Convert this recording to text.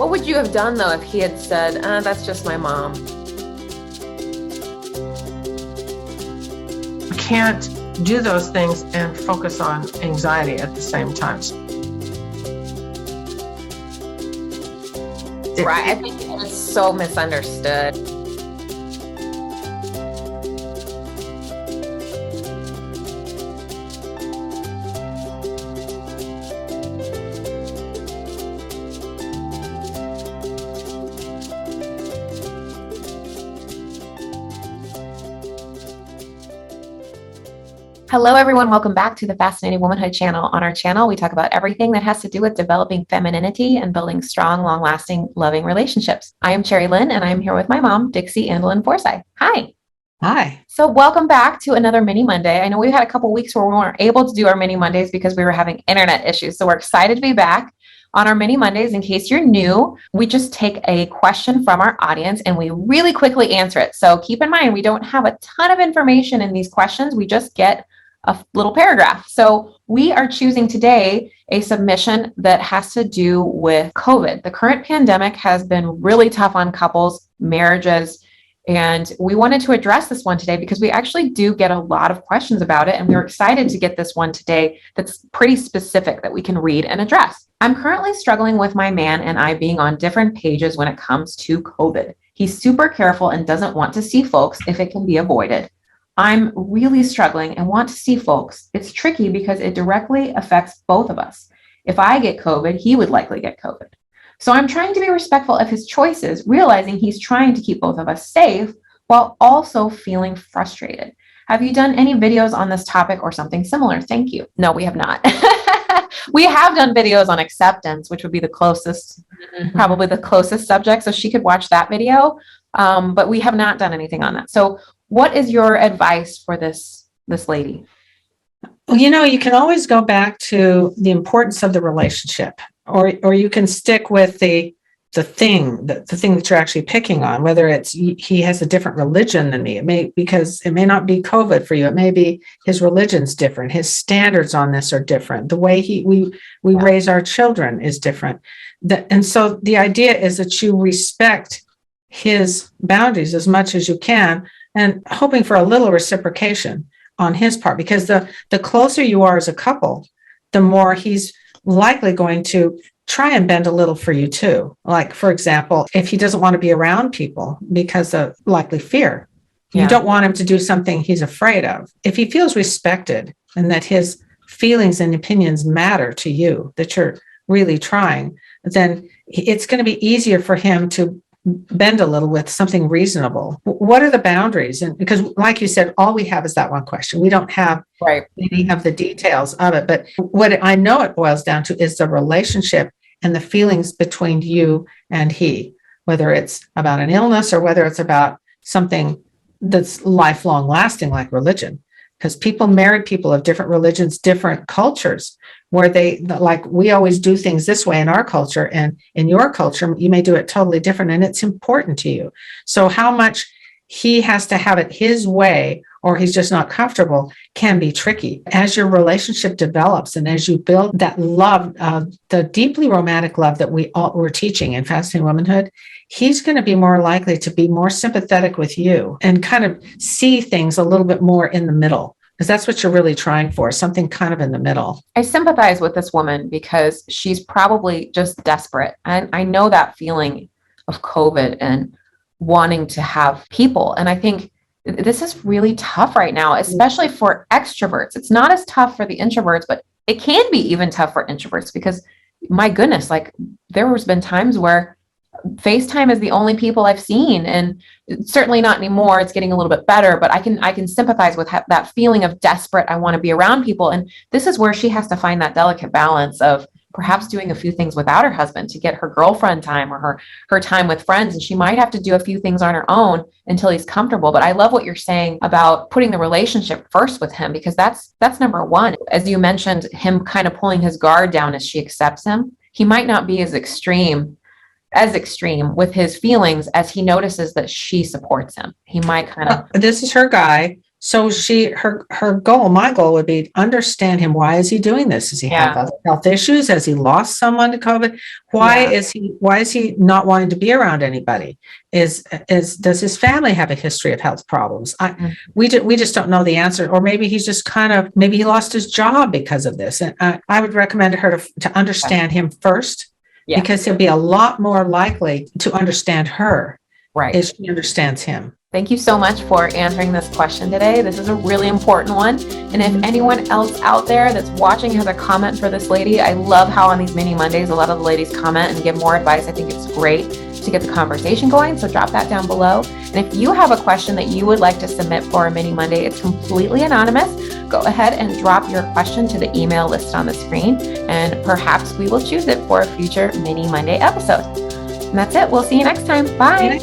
What would you have done though if he had said, that's just my mom? You can't do those things and focus on anxiety at the same time. Right. I think it's so misunderstood. Hello, everyone. Welcome back to the Fascinating Womanhood channel. On our channel, we talk about everything that has to do with developing femininity and building strong, long-lasting, loving relationships. I am Cherry Lynn, and I'm here with my mom, Dixie Andelin Forsyth. Hi. Hi. So welcome back to another mini Monday. I know we've had a couple weeks where we weren't able to do our mini Mondays because we were having internet issues. So we're excited to be back on our mini Mondays. In case you're new, we just take a question from our audience and we really quickly answer it. So keep in mind, we don't have a ton of information in these questions. We just get a little paragraph. So we are choosing today a submission that has to do with COVID. The current pandemic has been really tough on couples, marriages, and we wanted to address this one today because we actually do get a lot of questions about it. And we were excited to get this one today that's pretty specific that we can read and address. I'm currently struggling with my man and I being on different pages when it comes to COVID. He's super careful and doesn't want to see folks if it can be avoided. I'm really struggling and want to see folks. It's tricky because it directly affects both of us. If I get COVID, he would likely get COVID. So I'm trying to be respectful of his choices, realizing he's trying to keep both of us safe while also feeling frustrated. Have you done any videos on this topic or something similar? Thank you. No, we have not. We have done videos on acceptance, which would be the closest, probably the closest subject. So she could watch that video. But we have not done anything on that. So what is your advice for this lady? Well, you can always go back to the importance of the relationship, or you can stick with the thing that you're actually picking on, whether it's he has a different religion than me. Because it may not be COVID for you. It may be his religion's different. His standards on this are different. The way we raise our children is different. And so the idea is that you respect his boundaries as much as you can, and hoping for a little reciprocation on his part, because the closer you are as a couple, the more he's likely going to try and bend a little for you too. Like, for example, if he doesn't want to be around people because of likely fear, you don't want him to do something he's afraid of. If he feels respected and that his feelings and opinions matter to you, that you're really trying, then it's going to be easier for him to bend a little with something reasonable. What are the boundaries? And because, like you said, all we have is that one question. We don't have any of the details of it. But what I know it boils down to is the relationship and the feelings between you and he, whether it's about an illness or whether it's about something that's lifelong lasting, like religion. Because married people of different religions, different cultures, where we always do things this way in our culture, and in your culture, you may do it totally different, and it's important to you. So how much he has to have it his way, or he's just not comfortable, can be tricky. As your relationship develops and as you build that love, the deeply romantic love that we're teaching in Fascinating Womanhood, he's going to be more likely to be more sympathetic with you and kind of see things a little bit more in the middle, because that's what you're really trying for, something kind of in the middle. I sympathize with this woman because she's probably just desperate. And I know that feeling of COVID and wanting to have people. And I think this is really tough right now, especially for extroverts. It's not as tough for the introverts, but it can be even tough for introverts because, my goodness, like there has been times where FaceTime is the only people I've seen, and certainly not anymore. It's getting a little bit better, but I can sympathize with that feeling of desperate. I want to be around people. And this is where she has to find that delicate balance of perhaps doing a few things without her husband to get her girlfriend time or her time with friends. And she might have to do a few things on her own until he's comfortable. But I love what you're saying about putting the relationship first with him, because that's number one. As you mentioned, him kind of pulling his guard down as she accepts him. He might not be as extreme with his feelings as he notices that she supports him. He might kind of... This is her guy. So her goal, my goal would be to understand him. Why is he doing this? Does he have other health issues? Has he lost someone to COVID? Why is he not wanting to be around anybody? Does his family have a history of health problems? We just don't know the answer. Or maybe he's just maybe he lost his job because of this. And I would recommend her to understand him first, because he'll be a lot more likely to understand her if she understands him. Thank you so much for answering this question today. This is a really important one. And if anyone else out there that's watching has a comment for this lady, I love how on these mini Mondays, a lot of the ladies comment and give more advice. I think it's great to get the conversation going. So drop that down below. And if you have a question that you would like to submit for a mini Monday, it's completely anonymous. Go ahead and drop your question to the email listed on the screen, and perhaps we will choose it for a future mini Monday episode. And that's it. We'll see you next time. Bye.